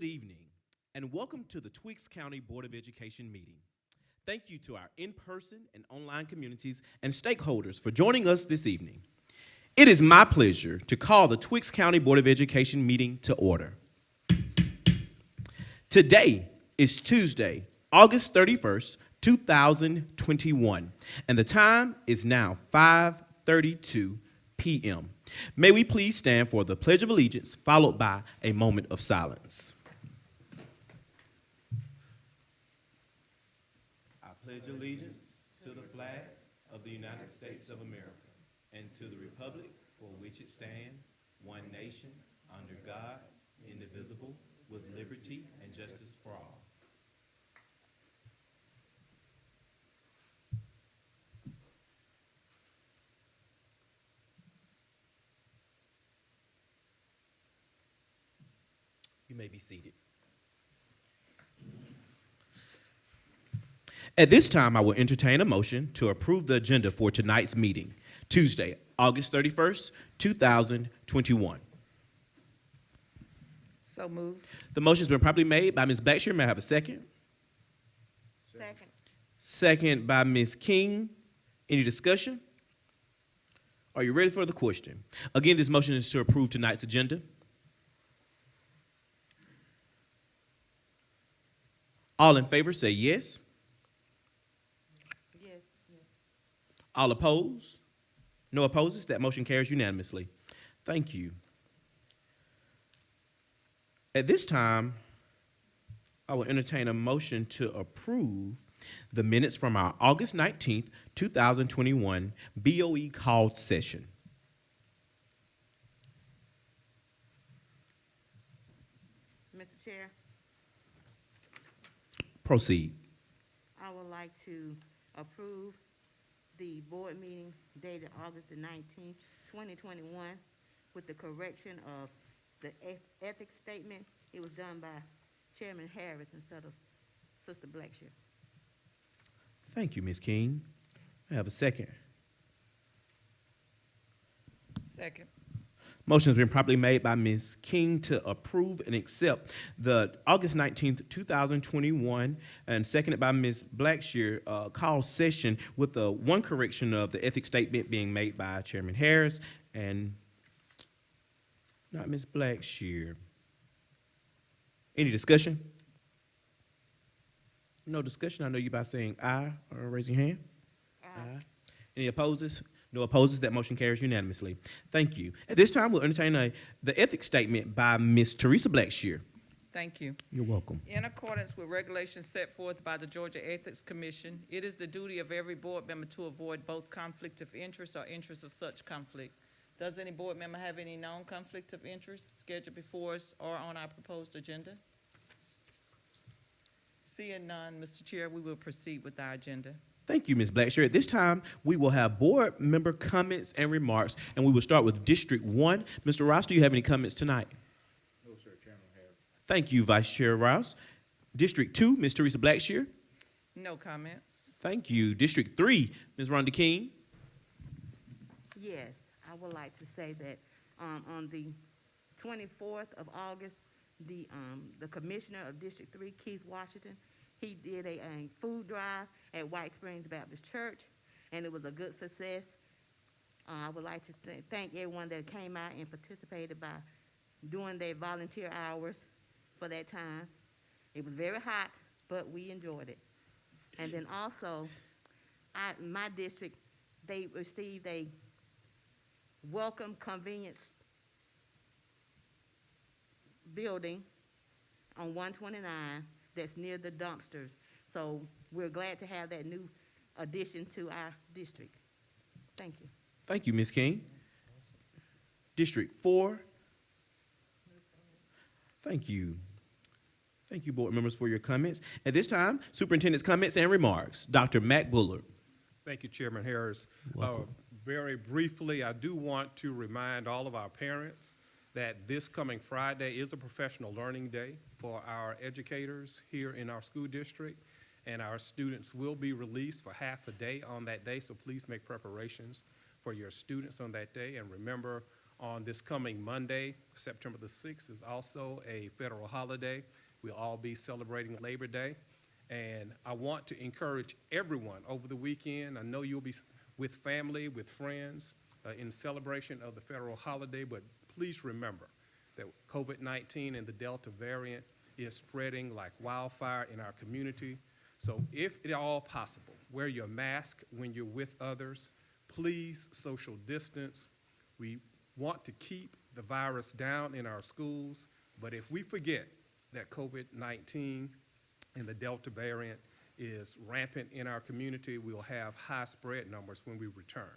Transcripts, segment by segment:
Good evening, and welcome to the Tweaks County Board of Education meeting. Thank you to our in-person and online communities and stakeholders for joining us this evening. It is my pleasure to call the Tweaks County Board of Education meeting to order. Today is Tuesday, August 31st, 2021, and the time is now 5:32 p.m. May we please stand for the Pledge of Allegiance, followed by a moment of silence. I pledge allegiance to the flag of the United States of America and to the republic for which it stands, one nation, under God, indivisible, with liberty and justice for all. You may be seated. At this time, I will entertain a motion to approve the agenda for tonight's meeting, Tuesday, August 31st, 2021. So moved. The motion's been properly made by Ms. Blackshear. May I have a second? Second. Second by Ms. King. Any discussion? Are you ready for the question? Again, this motion is to approve tonight's agenda. All in favor say yes. Yes. All opposed? No opposes? That motion carries unanimously. Thank you. At this time, I will entertain a motion to approve the minutes from our August 19th, 2021 BOE called session. Mr. Chair, Proceed. I would like to approve the board meeting dated August the 19th, 2021, with the correction of the ethics statement. It was done by Chairman Harris instead of Sister Blackshear. Thank you, Ms. King. I have a second. Second. Motion has been properly made by Ms. King to approve and accept the August 19th, 2021, and seconded by Ms. Blackshear call session with the one correction of the ethics statement being made by Chairman Harris and not Ms. Blackshear. Any discussion? No discussion. I know you by saying aye or raising your hand. Aye. Any opposes? No opposes. That motion carries unanimously. Thank you. At this time, we'll entertain the ethics statement by Ms. Teresa Blackshear. Thank you. You're welcome. In accordance with regulations set forth by the Georgia Ethics Commission, it is the duty of every board member to avoid both conflict of interest or interest of such conflict. Does any board member have any known conflict of interest scheduled before us or on our proposed agenda? Seeing none, Mr. Chair, we will proceed with our agenda. Thank you, Ms. Blackshear. At this time, we will have board member comments and remarks, and we will start with District 1. Mr. Rouse, do you have any comments tonight? No, sir, Chairman Harris. Thank you, Vice Chair Rouse. District 2, Ms. Teresa Blackshear. No comments. Thank you. District 3, Ms. Rhonda King. Yes, I would like to say that on the 24th of August, the commissioner of District 3, Keith Washington, he did a food drive at White Springs Baptist Church, and it was a good success. I would like to thank everyone that came out and participated by doing their volunteer hours for that time. It was very hot, but we enjoyed it. And then also, my district, they received a welcome convenience building on 129 that's near the dumpsters. So we're glad to have that new addition to our district. Thank you. Thank you, Ms. King. District 4. Thank you. Thank you, board members, for your comments. At this time, superintendent's comments and remarks. Dr. Mack Bullard. Thank you, Chairman Harris. Welcome. Very briefly, I do want to remind all of our parents that this coming Friday is a professional learning day for our educators here in our school district, and our students will be released for half a day on that day, so please make preparations for your students on that day. And remember, on this coming Monday, September the 6th, is also a federal holiday. We'll all be celebrating Labor Day. And I want to encourage everyone over the weekend. I know you'll be with family, with friends, in celebration of the federal holiday, but please remember that COVID-19 and the Delta variant is spreading like wildfire in our community. So if at all possible, wear your mask when you're with others. Please social distance. We want to keep the virus down in our schools, but if we forget that COVID-19 and the Delta variant is rampant in our community, we'll have high spread numbers when we return.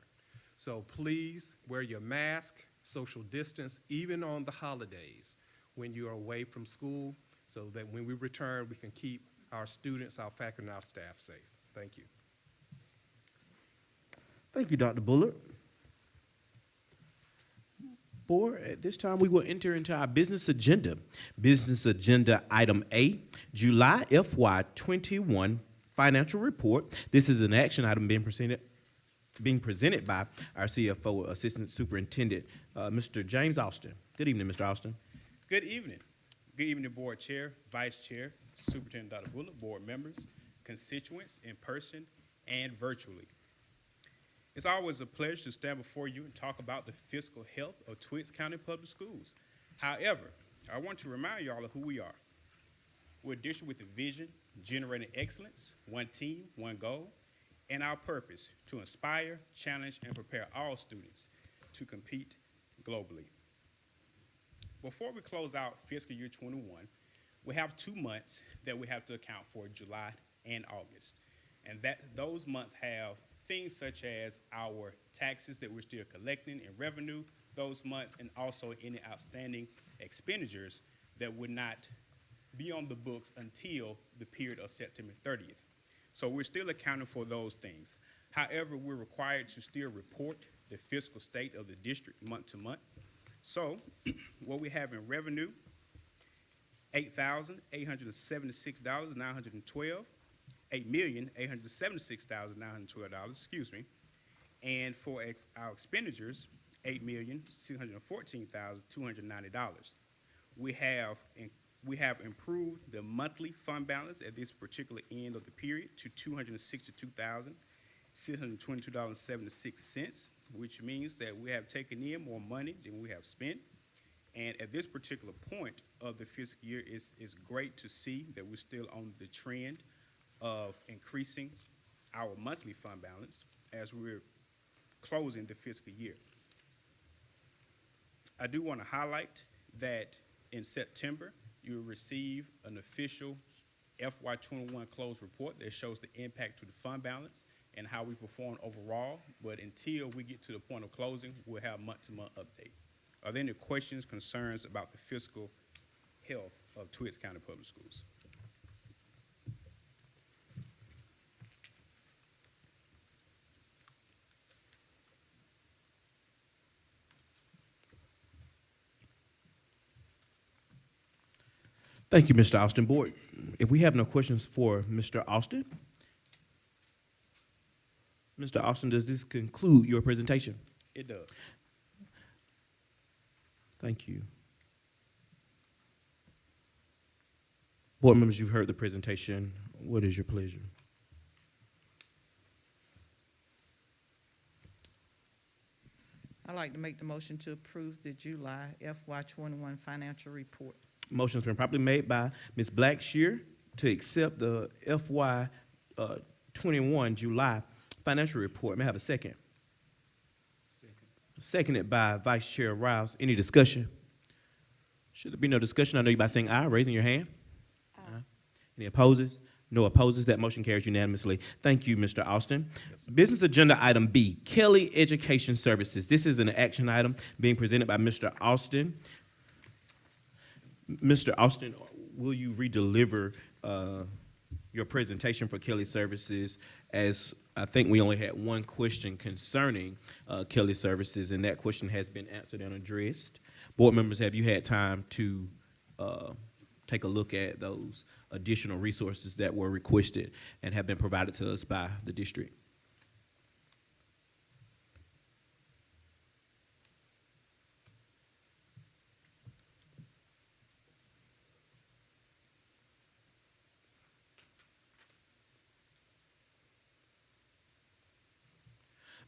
So please wear your mask, social distance, even on the holidays when you're away from school, so that when we return, we can keep our students, our faculty, and our staff safe. Thank you. Thank you, Dr. Bullard. Board, at this time, we will enter into our business agenda. Business agenda item A, July FY21 financial report. This is an action item being presented by our CFO, Assistant Superintendent, Mr. James Austin. Good evening, Mr. Austin. Good evening. Good evening, Board Chair, Vice Chair, Superintendent Dr. Bullard, Board members, constituents in person and virtually. It's always a pleasure to stand before you and talk about the fiscal health of Twiggs County Public Schools. However, I want to remind you all of who we are. We're a district with a vision, generating excellence, one team, one goal, and our purpose to inspire, challenge, and prepare all students to compete globally. Before we close out fiscal year 21, we have 2 months that we have to account for, July and August. And those months have things such as our taxes that we're still collecting in revenue those months, and also any outstanding expenditures that would not be on the books until the period of September 30th. So we're still accounting for those things. However, we're required to still report the fiscal state of the district month to month. So what we have in revenue, $8,876,912, $8,876,912, excuse me. And for our expenditures, $8,614,290. We have improved the monthly fund balance at this particular end of the period to $262,622.76, which means that we have taken in more money than we have spent. And at this particular point of the fiscal year, it's great to see that we're still on the trend of increasing our monthly fund balance as we're closing the fiscal year. I do want to highlight that in September, you will receive an official FY21 close report that shows the impact to the fund balance and how we perform overall. But until we get to the point of closing, we'll have month-to-month updates. Are there any questions, concerns about the fiscal health of Twiggs County Public Schools? Thank you, Mr. Austin. Board, if we have no questions for Mr. Austin, Mr. Austin, does this conclude your presentation? It does. Thank you. Board members, you've heard the presentation. What is your pleasure? I'd like to make the motion to approve the July FY21 financial report. Motion's been properly made by Ms. Blackshear to accept the FY21 July financial report. May I have a second? Seconded by Vice Chair Rouse. Any discussion? Should there be no discussion, I know you by saying aye, raising your hand. Aye. Any opposes? No opposes. That motion carries unanimously. Thank you, Mr. Austin. Yes. Business agenda item B, Kelly Education Services. This is an action item being presented by Mr. Austin. Mr. Austin, will you redeliver your presentation for Kelly Services, as I think we only had one question concerning Kelly Services, and that question has been answered and addressed. Board members, have you had time to take a look at those additional resources that were requested and have been provided to us by the district?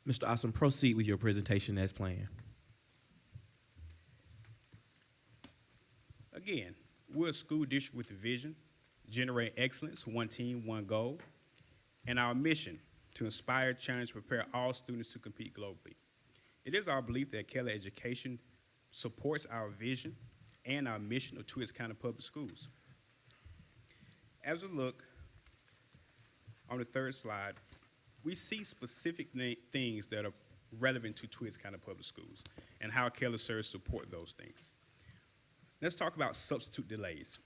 Mr. Austin, proceed with your presentation as planned. Again, we're a school district with a vision, generate excellence, one team, one goal, and our mission to inspire, challenge, prepare all students to compete globally. It is our belief that Keller Education supports our vision and our mission of Twitts County Public Schools. As we look on the third slide, we see specific things that are relevant to Twitts County Public Schools and how Keller serves support those things. Let's talk about substitute delays.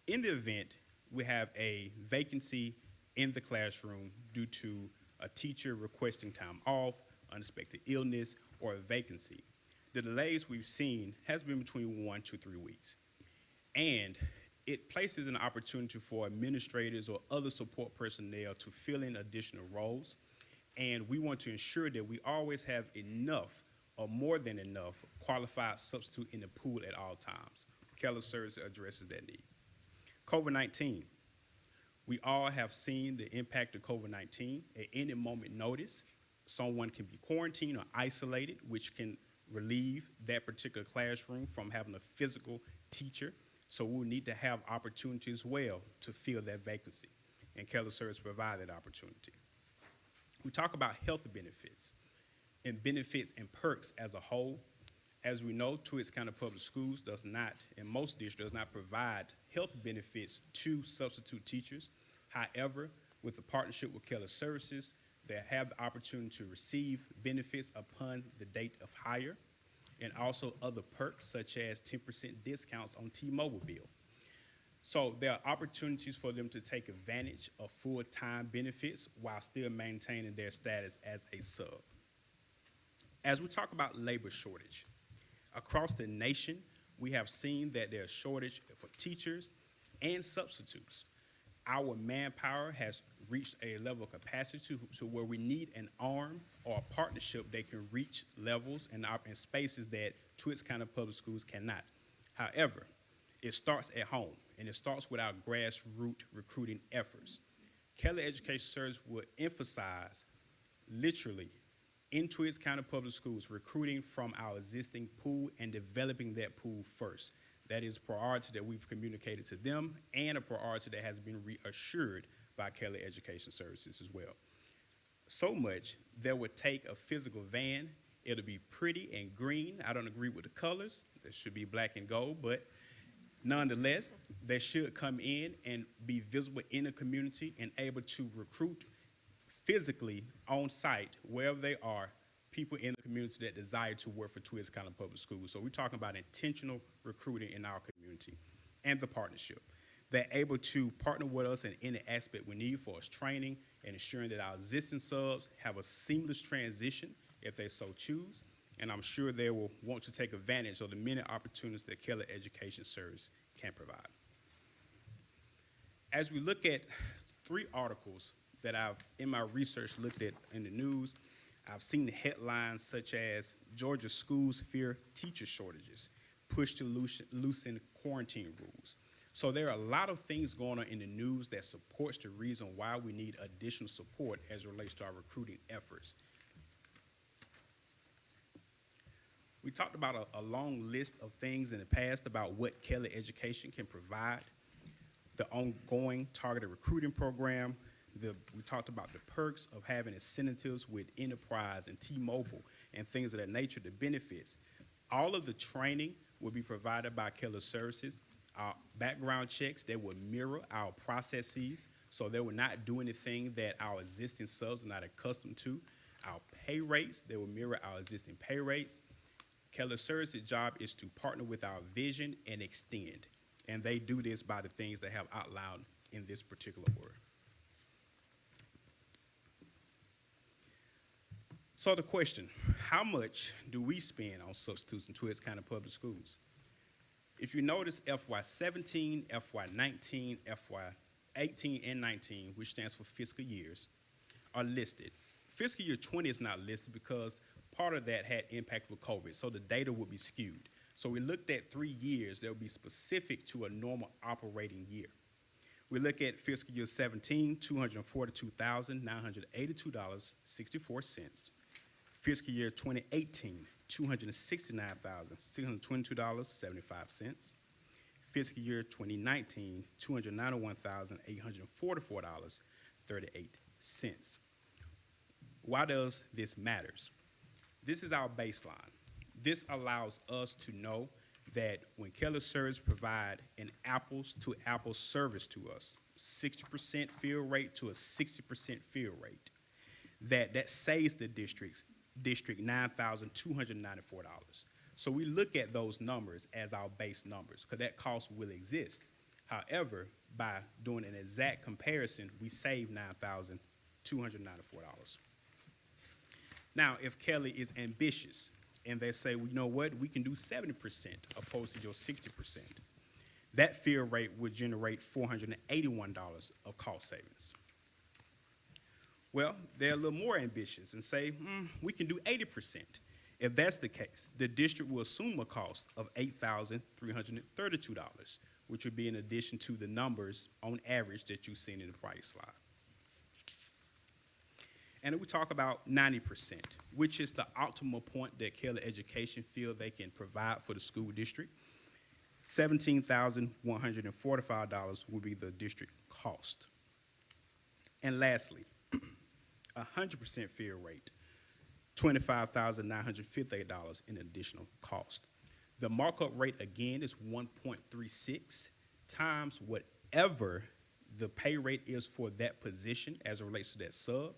In the event we have a vacancy in the classroom due to a teacher requesting time off, unexpected illness, or a vacancy, the delays we've seen has been between 1 to 3 weeks. And it places an opportunity for administrators or other support personnel to fill in additional roles. And we want to ensure that we always have enough or more than enough qualified substitute in the pool at all times. Keller Service addresses that need. COVID-19. We all have seen the impact of COVID-19. At any moment notice, someone can be quarantined or isolated, which can relieve that particular classroom from having a physical teacher. So we'll need to have opportunity as well to fill that vacancy. And Keller Service provide that opportunity. We talk about health benefits and benefits and perks as a whole. As we know, Twitts County Public Schools does not, in most districts, does not provide health benefits to substitute teachers. However, with the partnership with Keller Services, they have the opportunity to receive benefits upon the date of hire, and also other perks such as 10% discounts on T-Mobile bill. So there are opportunities for them to take advantage of full-time benefits while still maintaining their status as a sub. As we talk about labor shortage, across the nation, we have seen that there's shortage for teachers and substitutes. Our manpower has reached a level of capacity to where we need an arm or a partnership that can reach levels and spaces that Twitts County Public Schools cannot. However, it starts at home, and it starts with our grassroots recruiting efforts. Keller Education Service will emphasize, literally, in Twitts County Public Schools, recruiting from our existing pool and developing that pool first. That is a priority that we've communicated to them and a priority that has been reassured by Keller Education Services as well. So much that would take a physical van. It'll be pretty and green. I don't agree with the colors. It should be black and gold, but nonetheless, they should come in and be visible in the community and able to recruit physically on site, wherever they are, people in the community that desire to work for Twitts County Public Schools. So we're talking about intentional recruiting in our community and the partnership. They're able to partner with us in any aspect we need for us training and ensuring that our existing subs have a seamless transition if they so choose. And I'm sure they will want to take advantage of the many opportunities that Keller Education Service can provide. As we look at 3 articles that I've, in my research, looked at in the news, I've seen the headlines such as Georgia schools fear teacher shortages, push to loosen quarantine rules. So there are a lot of things going on in the news that supports the reason why we need additional support as it relates to our recruiting efforts. We talked about a long list of things in the past about what Keller Education can provide, the ongoing targeted recruiting program. We talked about the perks of having incentives with Enterprise and T-Mobile and things of that nature, the benefits. All of the training will be provided by Keller Services. Our background checks, they will mirror our processes, so they will not do anything that our existing subs are not accustomed to. Our pay rates, they will mirror our existing pay rates. Keller Services' job is to partner with our vision and extend, and they do this by the things they have outlined in this particular order. So the question, how much do we spend on substitutes in Twitts County Public Schools? If you notice, FY17, FY19, FY18, and 19, which stands for fiscal years, are listed. Fiscal year 20 is not listed because part of that had impact with COVID, so the data would be skewed. So we looked at 3 years that would be specific to a normal operating year. We look at fiscal year 17, $242,982.64. Fiscal year 2018, $269,622.75. Fiscal year 2019, $291,844.38. Why does this matters? This is our baseline. This allows us to know that when Keller Service provide an apples-to-apples service to us, 60% fill rate to a 60% fill rate, that saves the district $9,294. So we look at those numbers as our base numbers, because that cost will exist. However, by doing an exact comparison, we save $9,294. Now, if Kelly is ambitious and they say, well, you know what, we can do 70% opposed to your 60%, that fill rate would generate $481 of cost savings. Well, they're a little more ambitious and say, we can do 80%. If that's the case, the district will assume a cost of $8,332, which would be in addition to the numbers on average that you've seen in the prior slide. And then we talk about 90%, which is the optimal point that Keller Education feel they can provide for the school district. $17,145 will be the district cost. And lastly, 100% fill rate, $25,958 in additional cost. The markup rate, again, is 1.36 times whatever the pay rate is for that position as it relates to that sub,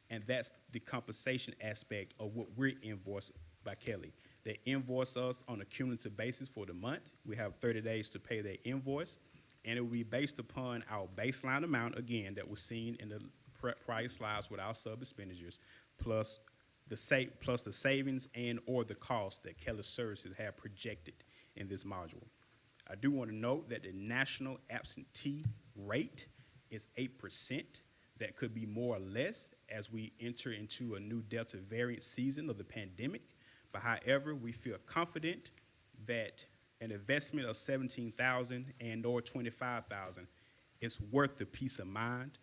and that's the compensation aspect of what we're invoiced by Kelly. They invoice us on a cumulative basis for the month. We have 30 days to pay their invoice, and it will be based upon our baseline amount, again, that was seen in the prior slides with our sub expenditures, plus the savings and or the cost that Keller Services have projected in this module. I do want to note that the national absentee rate is 8%. That could be more or less as we enter into a new Delta variant season of the pandemic. But however, we feel confident that an investment of $17,000 and or $25,000 is worth the peace of mind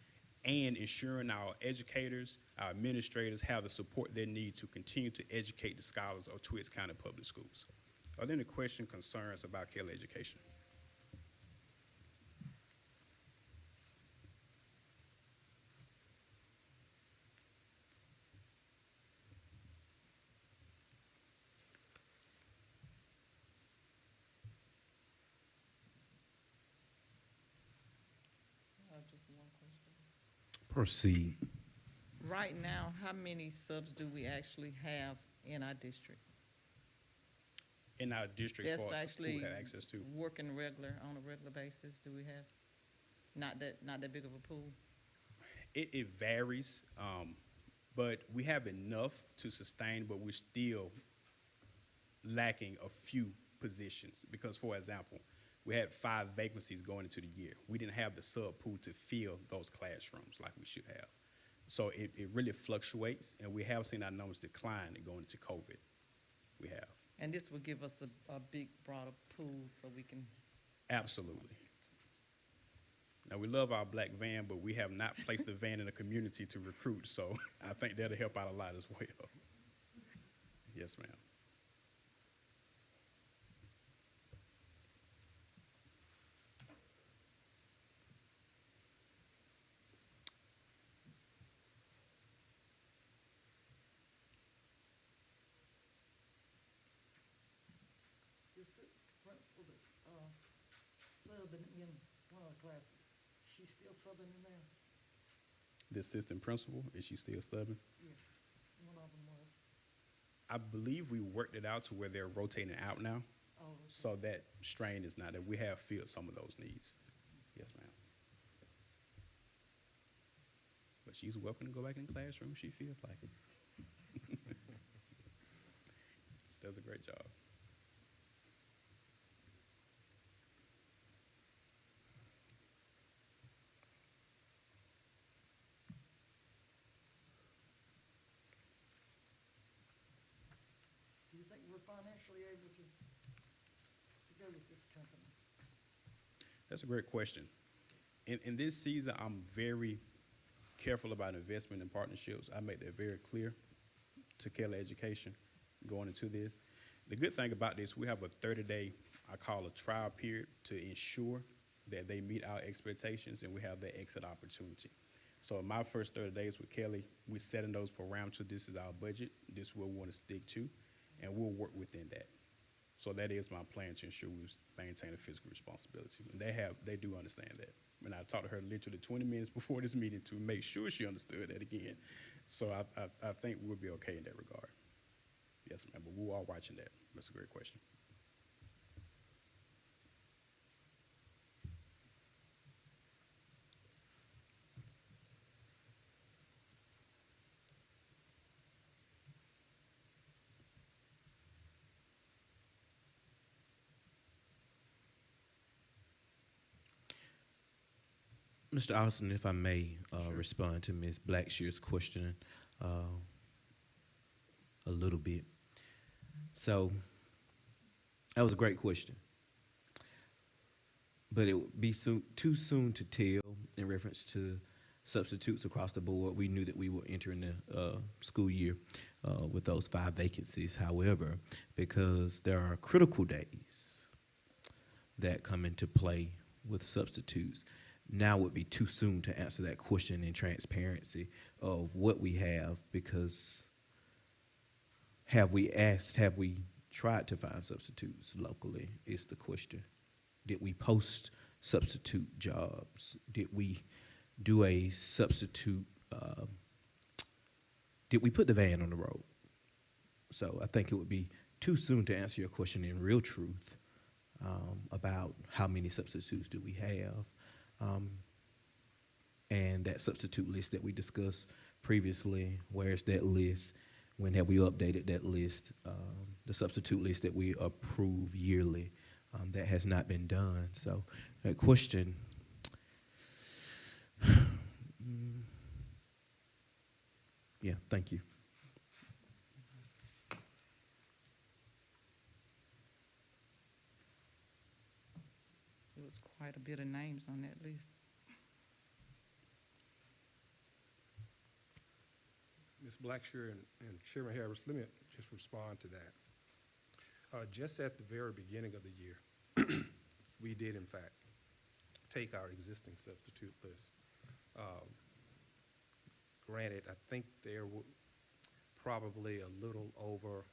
and ensuring our educators, our administrators have the support they need to continue to educate the scholars of Twiggs County Public Schools. Are there any questions, concerns about Keller Education? Just one question. Proceed. Right now, how many subs do we actually have in our district? In our district, as That's far as who actually have access to? working on a regular basis, do we have? Not that big of a pool? It varies, but we have enough to sustain, but we're still lacking a few positions. Because, for example, we had 5 vacancies going into the year. We didn't have the sub pool to fill those classrooms like we should have. So it really fluctuates, and we have seen our numbers decline going into COVID. We have. And this will give us a big, broader pool so we can. Absolutely. Now, we love our black van, but we have not placed the van in the community to recruit, so I think that'll help out a lot as well. Yes, ma'am. The assistant principal that's subbing in one of the classes, she's still subbing in there? The assistant principal, is she still stubbing? Yes, one of them was. I believe we worked it out to where they're rotating out now, Oh, okay. so that strain is not there. We have filled some of those needs. Yes, ma'am. But she's welcome to go back in the classroom if she feels like it. She does a great job. Do you think we're financially able to go with this company? That's a great question. In this season, I'm very careful about investment and partnerships. I make that very clear. to Kelly Education going into this. The good thing about this, we have a 30-day, I call a trial period, to ensure that they meet our expectations and we have that exit opportunity. So in my first 30 days with Kelly, we're setting those parameters. This is our budget. This is what we want to stick to, and we'll work within that. So that is my plan to ensure we maintain a fiscal responsibility. And they do understand that. And I talked to her literally 20 minutes before this meeting to make sure she understood that again. So I think we'll be okay in that regard. Yes, ma'am, but we're all watching that. That's a great question. Mr. Austin, if I may Sure. respond to Ms. Blackshear's question a little bit. So that was a great question, but it would be too soon to tell in reference to substitutes across the board. We knew that we were entering the school year with those 5 vacancies. However, because there are critical days that come into play with substitutes, now would be too soon to answer that question in transparency of what we have, because have we tried to find substitutes locally is the question. Did we post substitute jobs? Did we do a substitute, did we put the van on the road? So I think it would be too soon to answer your question in real truth about how many substitutes do we have. And that substitute list that we discussed previously, where's that list? When have we updated that list? The substitute list that we approve yearly, that has not been done. So that question, yeah, thank you. There was quite a bit of names on that list. Ms. Blackshear and Chairman Harris, let me just respond to that. Just at the very beginning of the year, we did in fact take our existing substitute list. Granted, I think there were probably a little over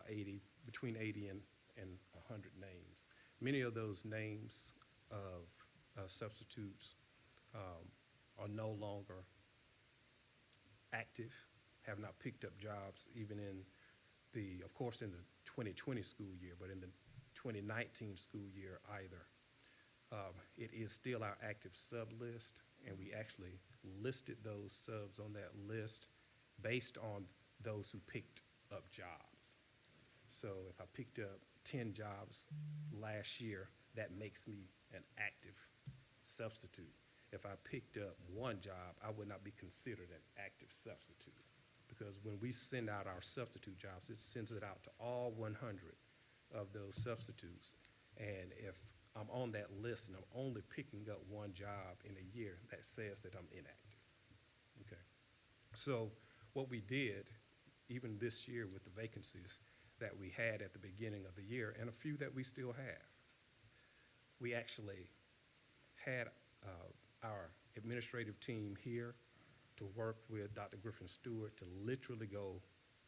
80, between 80 and 100 names. Many of those names of substitutes are no longer active, have not picked up jobs even in the, of course, in the 2020 school year, but in the 2019 school year either. It is still our active sub list, and we actually listed those subs on that list based on those who picked up jobs. So if I picked up 10 jobs last year, that makes me an active substitute. If I picked up 1 job, I would not be considered an active substitute, because when we send out our substitute jobs, it sends it out to all 100 of those substitutes. And if I'm on that list and I'm only picking up 1 job in a year, that says that I'm inactive. Okay. So what we did, even this year with the vacancies that we had at the beginning of the year, and a few that we still have, we actually had our administrative team here to work with Dr. Griffin Stewart to literally go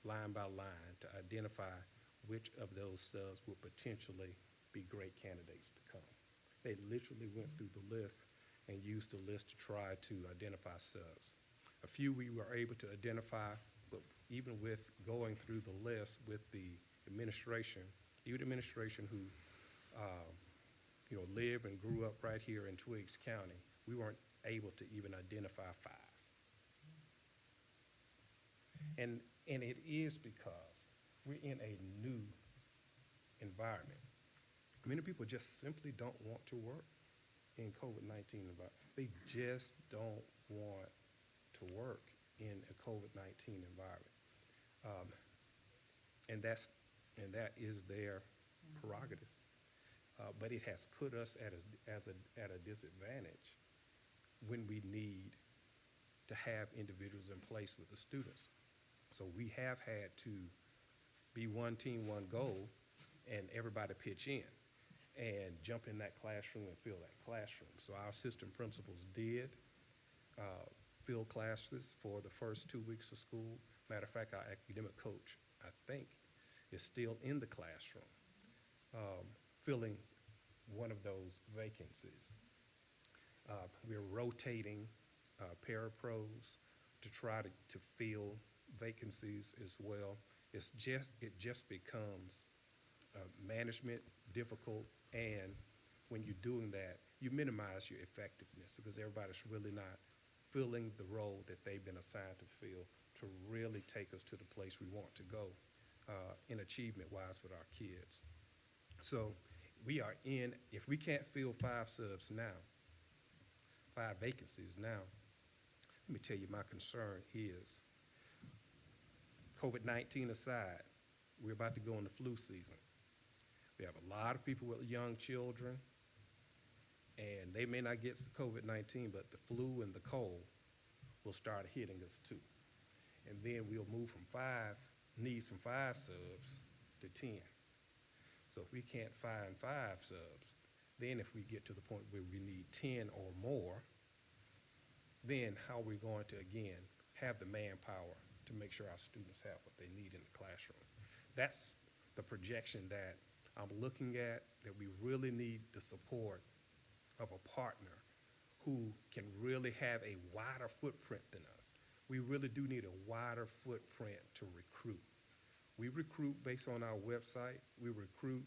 line by line to identify which of those subs would potentially be great candidates to come. They literally went through the list and used the list to try to identify subs. A few we were able to identify, but even with going through the list with the administration, even administration who live and grew up right here in Twiggs County, we weren't able to even identify 5. And it is because we're in a new environment. Many people just simply don't want to work in COVID-19 environment. They just don't want to work in a COVID-19 environment. And that is their prerogative. But it has put us at a disadvantage when we need to have individuals in place with the students. So we have had to be one team, one goal, and everybody pitch in and jump in that classroom and fill that classroom. So our assistant principals did fill classes for the first 2 weeks of school. Matter of fact, our academic coach, I think, is still in the classroom, filling one of those vacancies. We're rotating parapros to try to fill vacancies as well. It just becomes management difficult, and when you're doing that, you minimize your effectiveness because everybody's really not filling the role that they've been assigned to fill to really take us to the place we want to go in achievement-wise with our kids. So we are in, if we can't fill 5 subs now, 5 vacancies now, let me tell you my concern is, COVID-19 aside, we're about to go into flu season. We have a lot of people with young children, and they may not get COVID-19, but the flu and the cold will start hitting us too. And then we'll move from 5 subs to 10. So if we can't find 5 subs, then if we get to the point where we need 10 or more, then how are we going to, again, have the manpower to make sure our students have what they need in the classroom? That's the projection that I'm looking at, that we really need the support of a partner who can really have a wider footprint than us. We really do need a wider footprint to recruit. We recruit based on our website. We recruit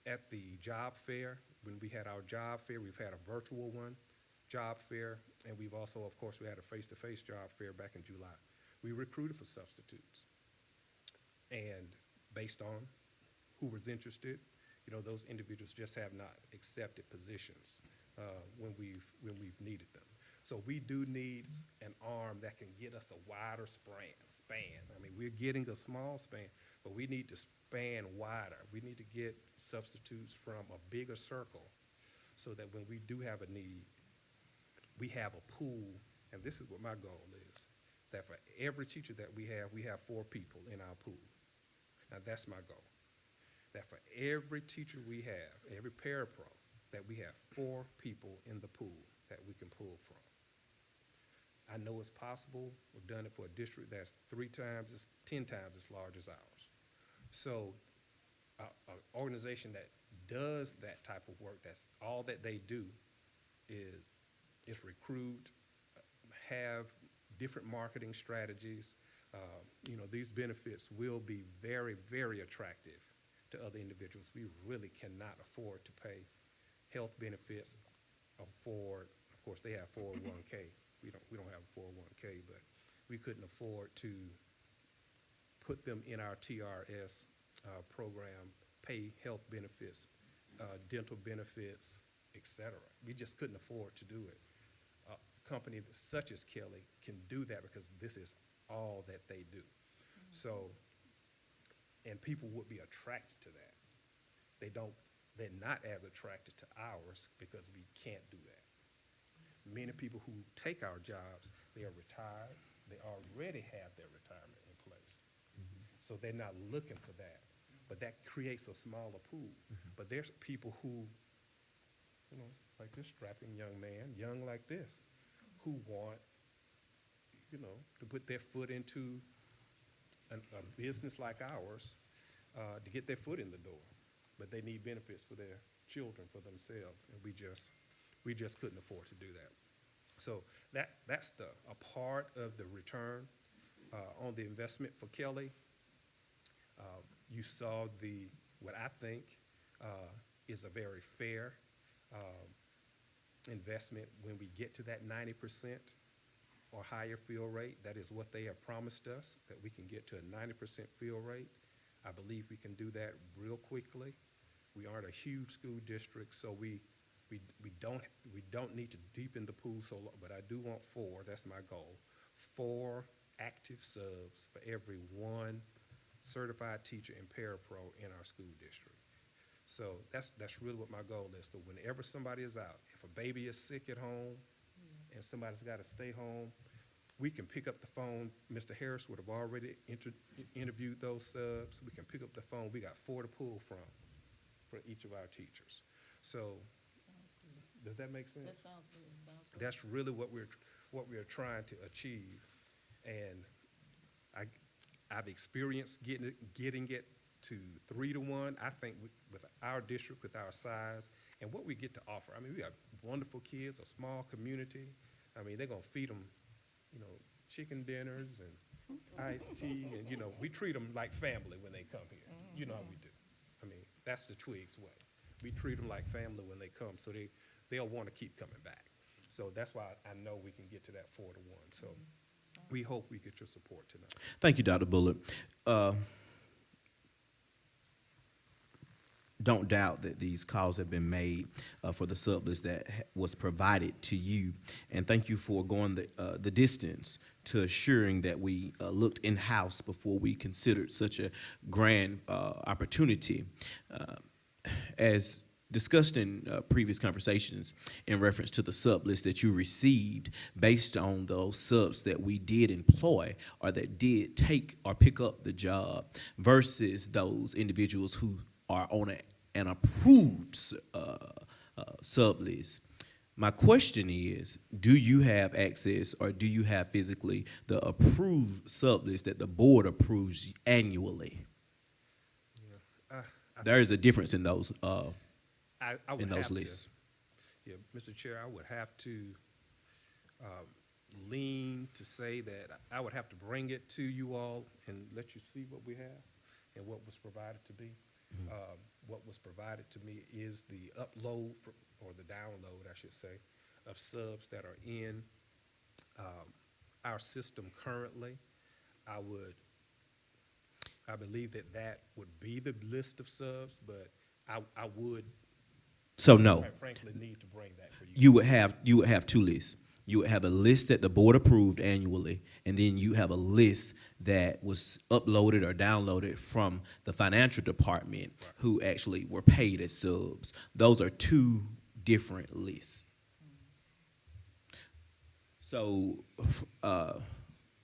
at the job fair. When we had our job fair, we've had a virtual one, job fair, and we've also, of course, we had a face-to-face job fair back in July. We recruited for substitutes. And based on who was interested, you know, those individuals just have not accepted positions when we've needed them. So we do need an arm that can get us a wider span. I mean, we're getting a small span, but we need to span wider. We need to get substitutes from a bigger circle so that when we do have a need, we have a pool, and this is what my goal is, that for every teacher that we have 4 people in our pool. Now that's my goal, that for every teacher we have, every parapro, that we have 4 people in the pool that we can pull from. I know it's possible. We've done it for a district that's 10 times as large as ours. So an organization that does that type of work, that's all that they do is recruit, have different marketing strategies. You know, these benefits will be very, very attractive to other individuals. We really cannot afford to pay health benefits afford. Of course, they have 401k. We don't have a 401k, but we couldn't afford to put them in our TRS program, pay health benefits, dental benefits, etc. We just couldn't afford to do it. A company such as Kelly can do that because this is all that they do. So, and people would be attracted to that. They're not as attracted to ours because we can't do that. Many people who take our jobs, they are retired. They already have their retirement in place. So they're not looking for that. But that creates a smaller pool. But there's people who, you know, like this strapping young man, young like this, who want, you know, to put their foot into a business like ours to get their foot in the door. But they need benefits for their children, for themselves, and we just couldn't afford to do that. So that's a part of the return on the investment for Kelly. You saw what I think is a very fair investment when we get to that 90% or higher fill rate. That is what they have promised us, that we can get to a 90% fill rate. I believe we can do that real quickly. We aren't a huge school district, so we don't need to deepen the pool so long, but I do want 4, that's my goal, 4 active subs for every 1 certified teacher and parapro in our school district. So that's really what my goal is. So whenever somebody is out, if a baby is sick at home and somebody's got to stay home, we can pick up the phone. Mr. Harris would have already interviewed those subs. We can pick up the phone. We got 4 to pull from for each of our teachers. So, does that make sense? That sounds good, sounds good. That's really what we're trying to achieve. And I've experienced getting it to 3 to 1. I think with our district, with our size, and what we get to offer. I mean, we got wonderful kids, a small community. I mean, they're gonna feed them, you know, chicken dinners and iced tea, and, you know, we treat them like family when they come here. You know how we do. I mean, that's the Twigs way. We treat them like family when they come, so they'll want to keep coming back. So that's why I know we can get to that 4 to 1. So we hope we get your support tonight. Thank you, Dr. Bullock. Don't doubt that these calls have been made for the sublist that was provided to you. And thank you for going the distance to assuring that we looked in-house before we considered such a grand opportunity. As discussed in previous conversations in reference to the sublist that you received based on those subs that we did employ or that did take or pick up the job versus those individuals who are on an approved sub list. My question is, do you have access or do you have physically the approved sub list that the board approves annually? Yeah. There is a difference in those I would in those have lists. Yeah, Mr. Chair, I would have to lean to say that I would have to bring it to you all and let you see what we have and what was provided to me. What was provided to me is the upload or the download, I should say, of subs that are in our system currently. I believe that would be the list of subs, but I would, So no, quite frankly, need to bring that for you. you would have 2 lists. You would have a list that the board approved annually, and then you have a list that was uploaded or downloaded from the financial department who actually were paid as subs. Those are 2 different lists. So I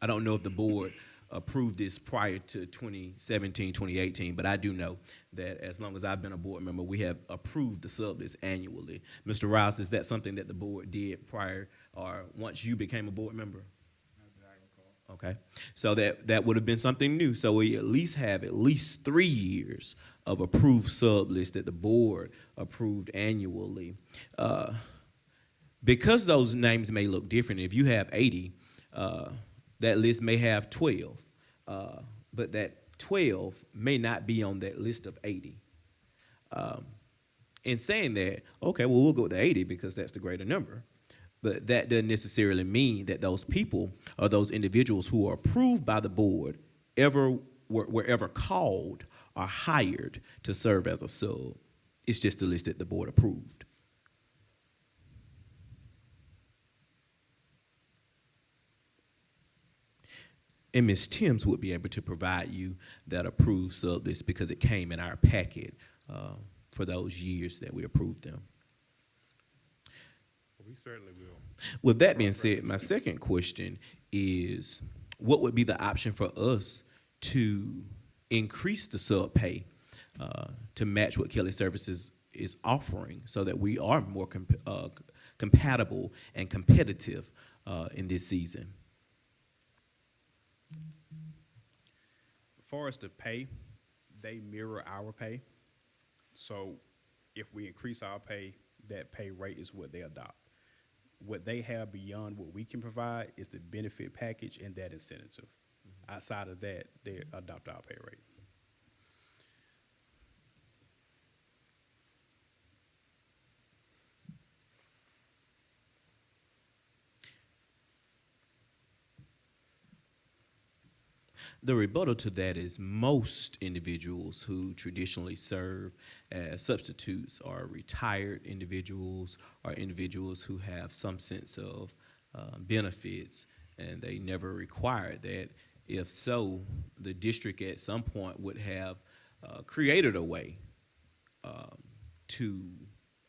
don't know if the board approved this prior to 2017, 2018, but I do know that as long as I've been a board member, we have approved the sub list annually. Mr. Rouse, is that something that the board did prior or once you became a board member? Okay, so that would have been something new. So we at least have at least 3 years of approved sub list that the board approved annually. Because those names may look different, if you have 80, that list may have 12, but that 12 may not be on that list of 80. In saying that, okay, well, we'll go with the 80 because that's the greater number. But that doesn't necessarily mean that those people or those individuals who are approved by the board were ever called or hired to serve as a sub. It's just the list that the board approved. And Ms. Timms would be able to provide you that approved sub list because it came in our packet for those years that we approved them. We certainly will. With that being said, my second question is, what would be the option for us to increase the sub pay to match what Kelly Services is offering so that we are more compatible and competitive in this season? As far as the pay, they mirror our pay. So if we increase our pay, that pay rate is what they adopt. What they have beyond what we can provide is the benefit package and that incentive. Outside of that, they adopt our pay rate. The rebuttal to that is most individuals who traditionally serve as substitutes are retired individuals or individuals who have some sense of benefits, and they never required that. If so, the district at some point would have created a way to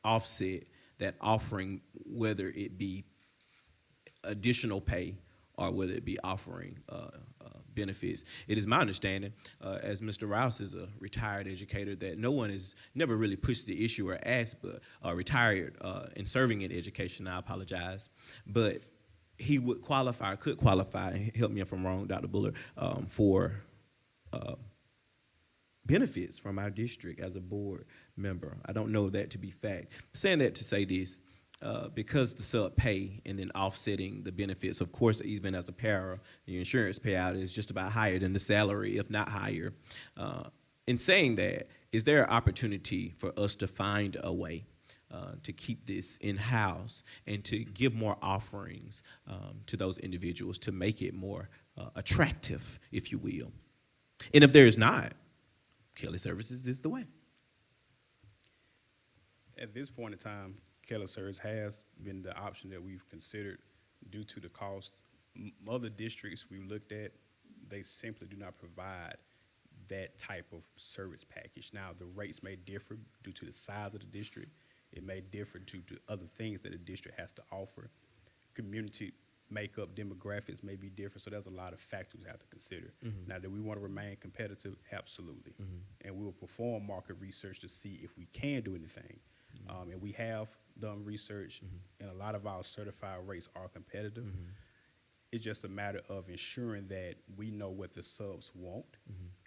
offset that offering, whether it be additional pay or whether it be offering benefits. It is my understanding, as Mr. Rouse is a retired educator, that no one has never really pushed the issue or asked, but retired in serving in education. I apologize, but he would qualify, or could qualify. Help me if I'm wrong, Dr. Buller, for benefits from our district as a board member. I don't know that to be fact. Saying that to say this, because the sub pay and then offsetting the benefits, of course, even as a para, the insurance payout is just about higher than the salary, if not higher. In saying that, is there an opportunity for us to find a way to keep this in-house and to give more offerings to those individuals to make it more attractive, if you will? And if there is not, Kelly Services is the way. At this point in time, Keller Service has been the option that we've considered due to the cost. Other districts we looked at, they simply do not provide that type of service package. Now, the rates may differ due to the size of the district. It may differ due to other things that the district has to offer. Community makeup, demographics may be different, so there's a lot of factors we have to consider. Mm-hmm. Now, do we want to remain competitive? Absolutely. Mm-hmm. And we will perform market research to see if we can do anything. Mm-hmm. And we have done research, Mm-hmm. and a lot of our certified rates are competitive. Mm-hmm. It's just a matter of ensuring that we know what the subs want,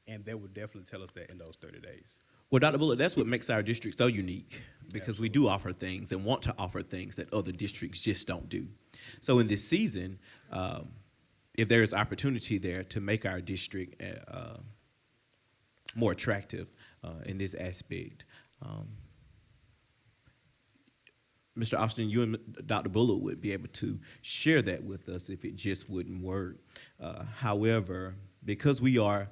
and they will definitely tell us that in those 30 days. Well, Dr. Bullock, that's what makes our district so unique, because we do offer things and want to offer things that other districts just don't do. So in this season, if there is opportunity there to make our district more attractive in this aspect, Mr. Austin, you and Dr. Bullock would be able to share that with us if it just wouldn't work. However, because we are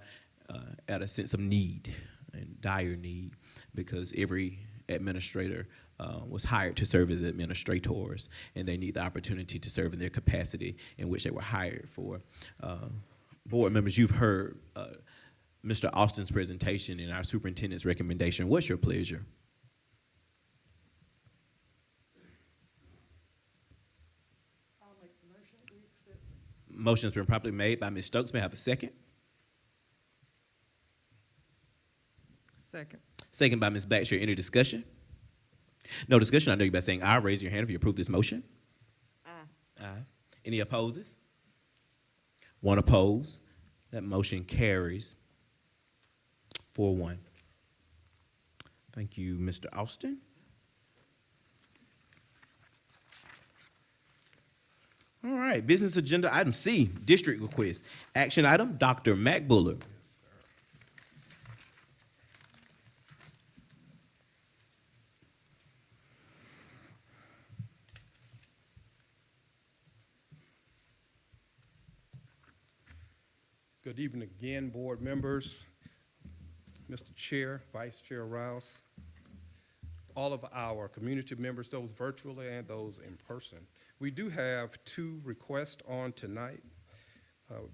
at a sense of need and dire need, because every administrator was hired to serve as administrators, and they need the opportunity to serve in their capacity in which they were hired for. Board members, you've heard Mr. Austin's presentation and our superintendent's recommendation. What's your pleasure? I'll make the motion, we accept. Motion's been properly made by Ms. Stokes. May I have a second? Second. Second by Ms. Blackshear. Any discussion? No discussion. I know you by saying aye. Raise your hand if you approve this motion. Aye. Aye. Any opposes? One opposed. That motion carries 4-1. Thank you, Mr. Austin. All right, business agenda item C, district request. Action item, Dr. Mac Buller. Good evening again, board members, Mr. Chair, Vice Chair Rouse, all of our community members, those virtually and those in person. We do have two requests on tonight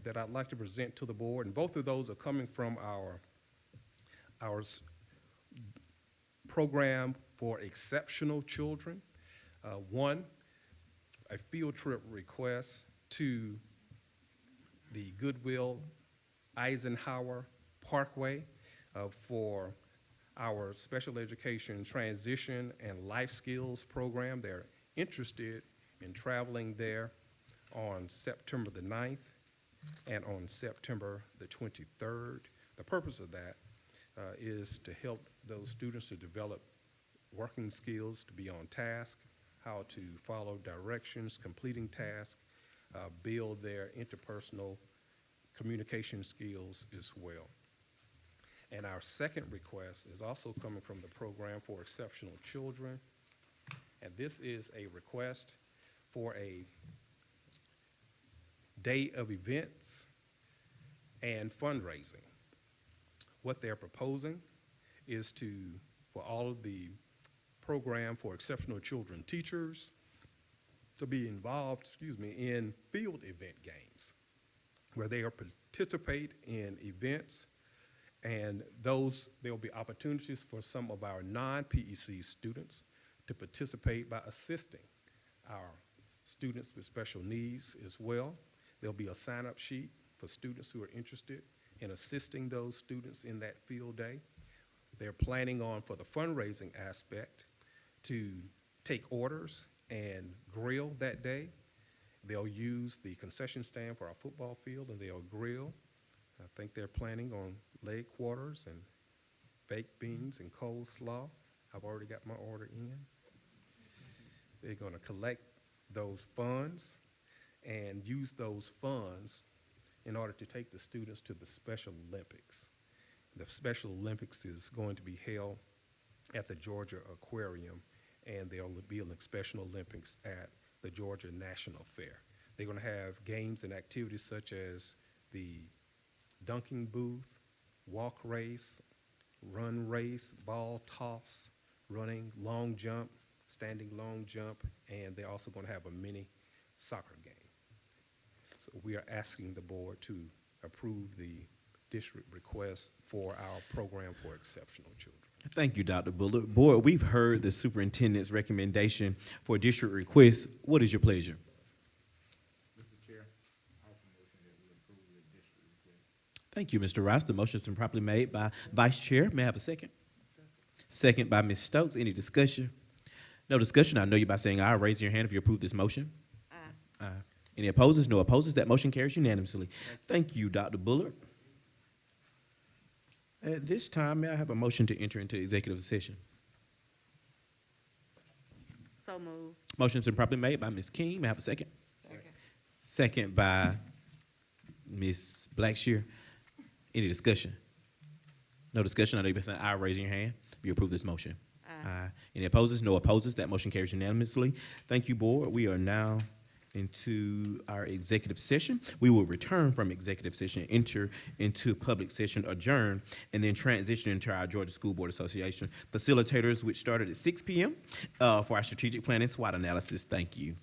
that I'd like to present to the board, and both of those are coming from our program for exceptional children. One, a field trip request to the Goodwill Eisenhower Parkway for our special education transition and life skills program. They're interested in traveling there on September the 9th and on September the 23rd. The purpose of that is to help those students to develop working skills, to be on task, how to follow directions, completing tasks, build their interpersonal communication skills as well. And our second request is also coming from the Program for Exceptional Children. And this is a request for a day of events and fundraising. What they're proposing is for all of the Program for Exceptional Children teachers to be involved, in field event games, where they participate in events, and there will be opportunities for some of our non-PEC students to participate by assisting our students with special needs as well. There'll be a sign-up sheet for students who are interested in assisting those students in that field day. They're planning on, for the fundraising aspect, to take orders and grill that day. They'll use the concession stand for our football field, and they'll grill. I think they're planning on leg quarters and baked beans and coleslaw. I've already got my order in. They're going to collect those funds and use those funds in order to take the students to the Special Olympics. The Special Olympics is going to be held at the Georgia Aquarium, and there'll be an Special Olympics at the Georgia National Fair. They're going to have games and activities such as the dunking booth, walk race, run race, ball toss, running, long jump, standing long jump, and they're also going to have a mini soccer game. So we are asking the board to approve the district request for our program for exceptional children. Thank you, Dr. Bullard. Board, we've heard the superintendent's recommendation for district request. What is your pleasure? Mr. Chair, I offer a motion that we approve the district request. Thank you, Mr. Rice. The motion's been properly made by Vice Chair. May I have a second? Second by Ms. Stokes. Any discussion? No discussion. I know you by saying aye. Raise your hand if you approve this motion. Aye. Aye. Any opposers? No opposers. That motion carries unanimously. Thank you, Dr. Bullard. At this time, may I have a motion to enter into executive session? So moved. Motion's been properly made by Ms. King. May I have a second? Second. Second by Ms. Blackshear. Any discussion? No discussion. I know you've been saying aye. Raise your hand if you approve this motion. Aye. Any opposers? No opposers. That motion carries unanimously. Thank you, board. We are now into our executive session. We will return from executive session, enter into public session, adjourn, and then transition into our Georgia School Board Association facilitators, which started at 6 p.m. For our strategic planning SWOT analysis. Thank you.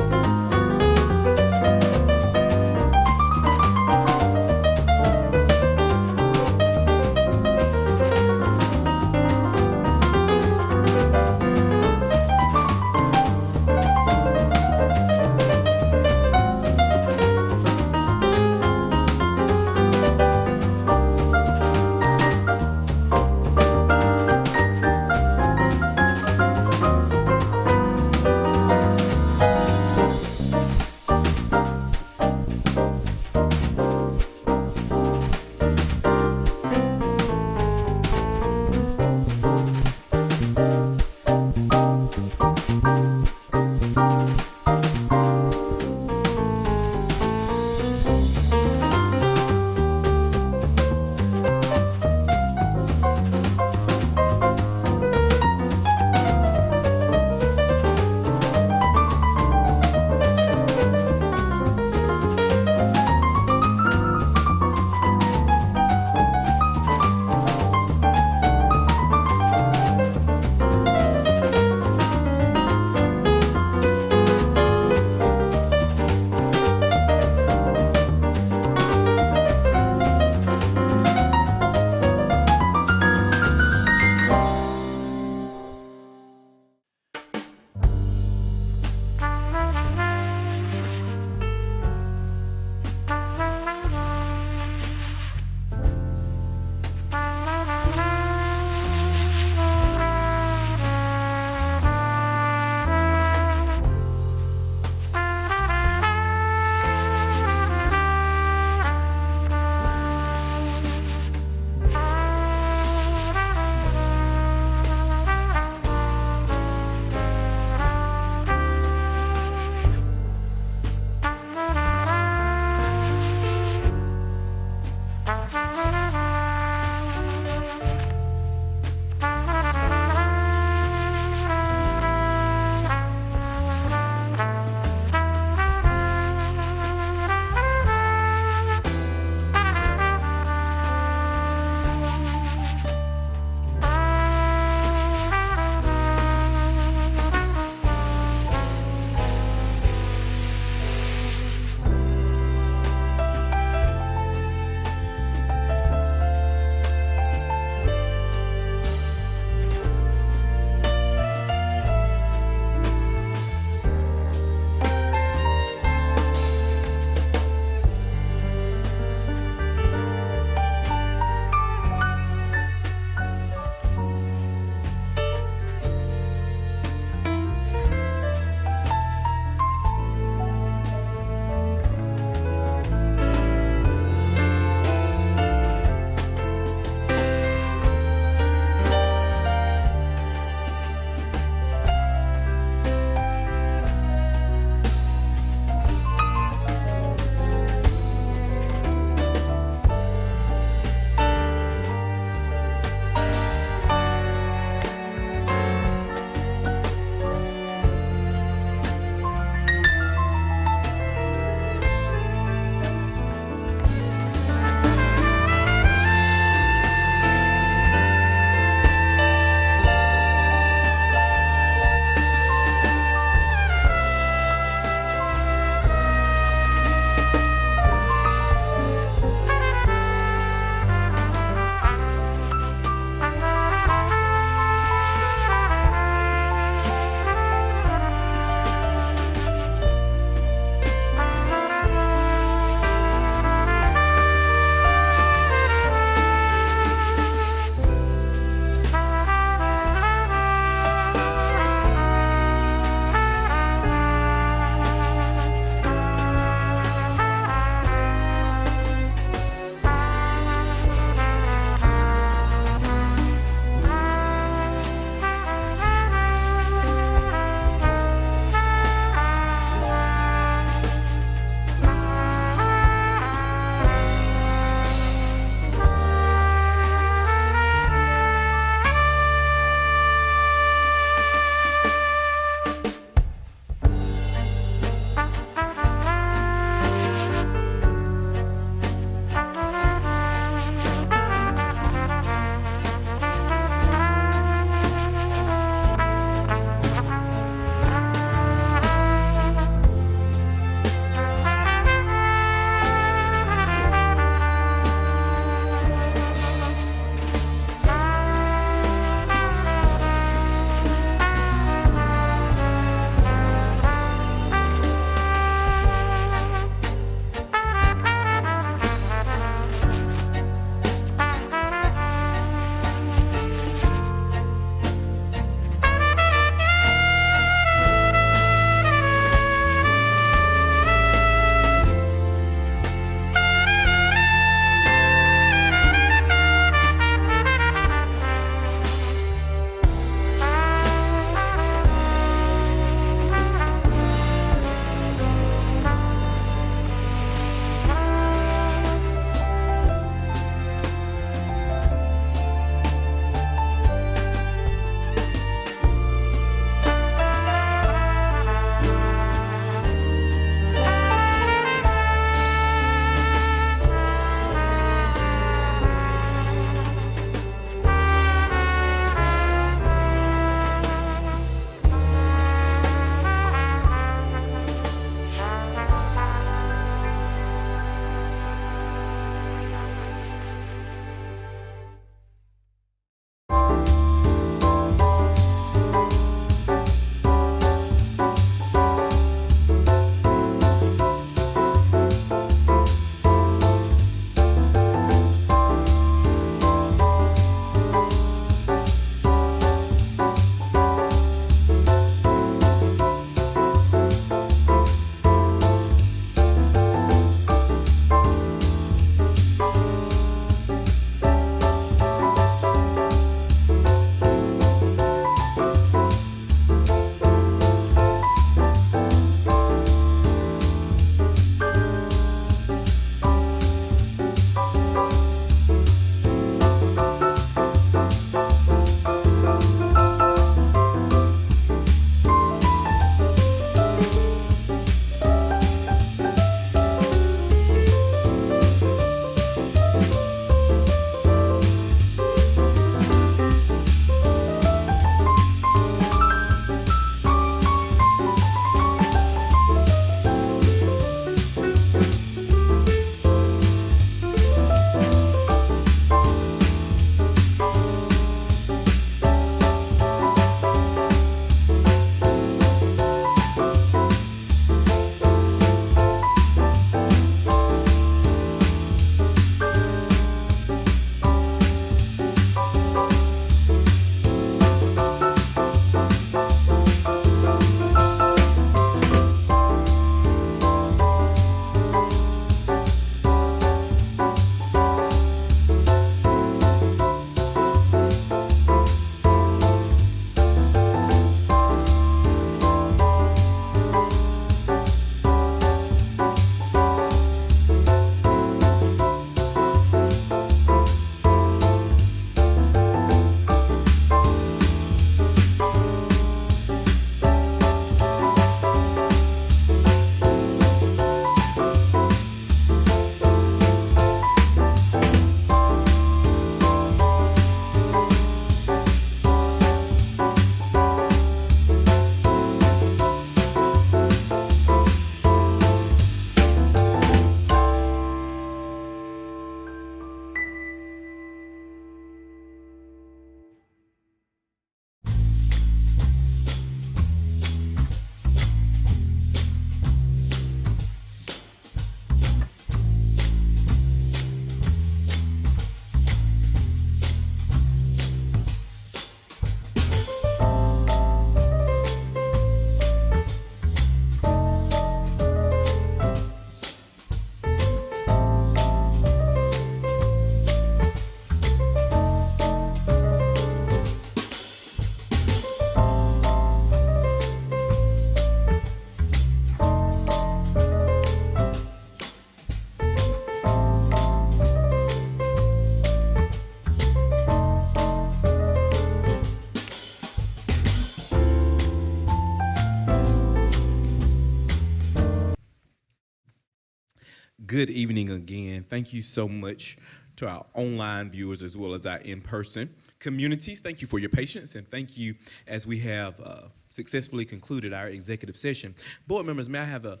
Good evening again. Thank you so much to our online viewers as well as our in-person communities. Thank you for your patience, and thank you as we have successfully concluded our executive session. Board members, may I have a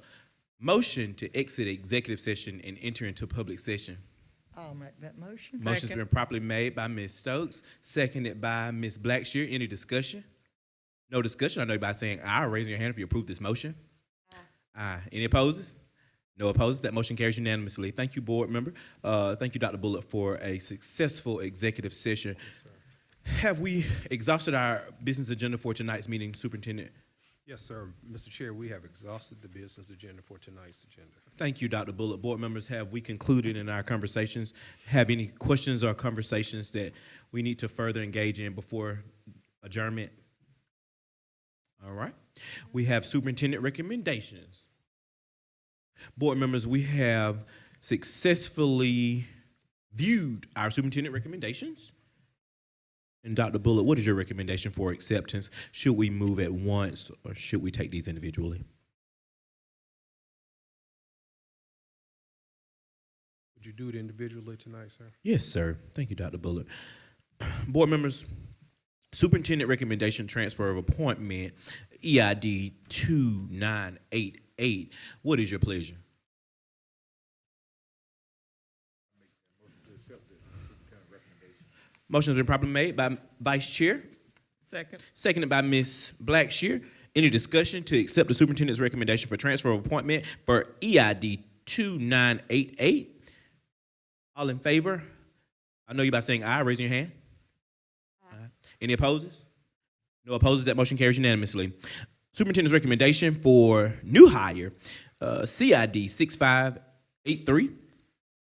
motion to exit executive session and enter into public session? I'll make that motion. Motion's Second. been properly made by Ms. Stokes, seconded by Ms. Blackshear. Any discussion? No discussion. I know by saying aye, raising your hand if you approve this motion. Aye. Any opposes? No opposes. That motion carries unanimously. Thank you, board member. Thank you, Dr. Bullock, for a successful executive session. Have we exhausted our business agenda for tonight's meeting, Superintendent? Yes, sir. Mr. Chair, we have exhausted the business agenda for tonight's agenda. Thank you, Dr. Bullock. Board members, have we concluded in our conversations? Have any questions or conversations that we need to further engage in before adjournment? All right. We have superintendent recommendations. Board members, we have successfully viewed our superintendent recommendations. And Dr. Bullock, what is your recommendation for acceptance? Should we move at once or should we take these individually? Would you do it individually tonight, sir? Yes, sir. Thank you, Dr. Bullock. Board members, superintendent recommendation transfer of appointment, EID 2988. What is your pleasure? Motion has been properly made by Vice Chair, Second. seconded by Ms. Blackshear. Any discussion to accept the superintendent's recommendation for transfer of appointment for EID 2988? All in favor? I know you by saying aye, raising your hand. Aye. Any opposes? No opposes. That motion carries unanimously. Superintendent's recommendation for new hire, CID 6583.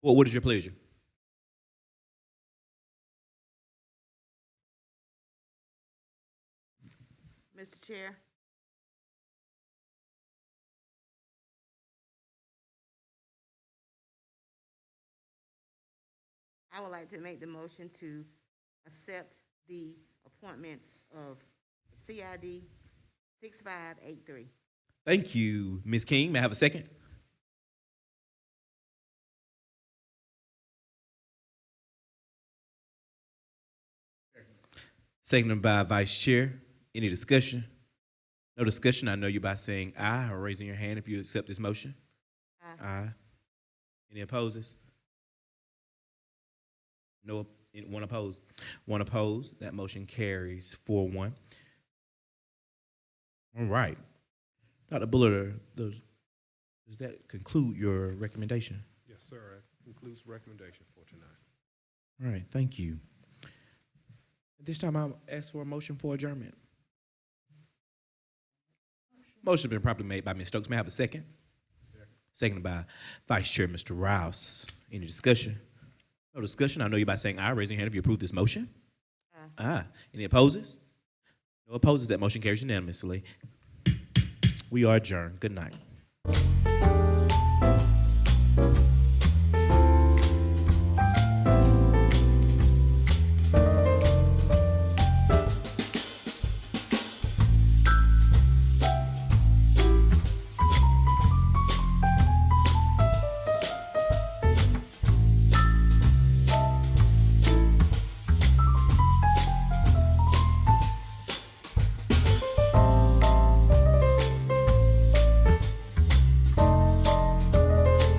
Well, what is your pleasure? Mr. Chair, I would like to make the motion to accept the appointment of CID 6583. Thank you, Ms. King. May I have a second? Seconded by Vice Chair. Any discussion? No discussion. I know you by saying aye or raising your hand if you accept this motion. Aye. Aye. Any opposes? No. One opposed. One opposed. That motion carries 4-1. All right. Dr. Bullard, does that conclude your recommendation? Yes, sir. That concludes the recommendation for tonight. All right. Thank you. At this time, I'll ask for a motion for adjournment. Motion has been properly made by Ms. Stokes. May I have a second? Seconded by Vice Chair Mr. Rouse. Any discussion? No discussion. I know you by saying aye, raising your hand if you approve this motion. Aye. Aye. Any opposes? No opposes. That motion carries unanimously. We are adjourned. Good night.